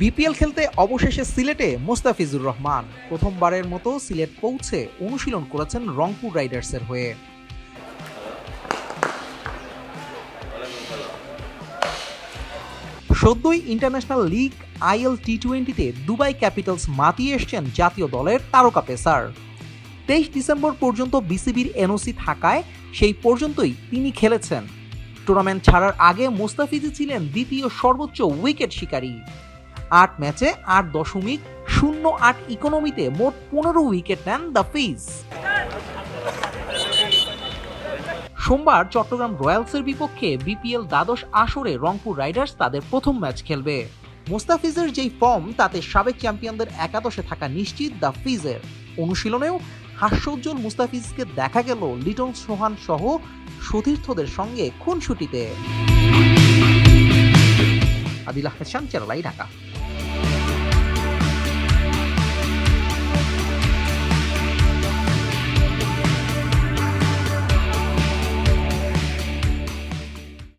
BPL খেলতে অবশেষে সিলেটে মোস্তাফিজুর রহমান প্রথমবারের মতো সিলেট পৌঁছে অনুশীলন করেছেন রংপুর রাইডার্সের হয়ে। সদ্যই ইন্টারন্যাশনাল লিগ আইএল টি-20-তে দুবাই ক্যাপিটালস মাতিয়ে এসছেন জাতীয় দলের তারকা পেসার। 23 ডিসেম্বর পর্যন্ত বিসিবির এনওসি থাকায় সেই পর্যন্তই তিনি খেলেছেন। টুর্নামেন্ট ছাড়ার আগে মোস্তাফিজই ছিলেন দ্বিতীয় সর্বোচ্চ উইকেট শিকারী। 8 ম্যাচে 8.08 ইকোনমিতে মোট 15 উইকেট নেন দ্য ফিজ। সোমবার চট্টগ্রাম রয়্যালসের বিপক্ষে বিপিএল দ্বাদশ আসরে রংপুর রাইডার্স তাদের প্রথম ম্যাচ খেলবে। মোস্তাফিজের যেই ফর্ম তাতে সাবেক চ্যাম্পিয়নদের একাদশে থাকা নিশ্চিত দ্য ফিজের। অনুশীলনেও হাস্যোজ্জ্বল মুস্তাফিজকে দেখা গেল লিটন সোহান সহ সতীর্থদের সঙ্গে খুনসুটিতে। আদিল আহমেদ শান, চ্যানেল আই, ঢাকা।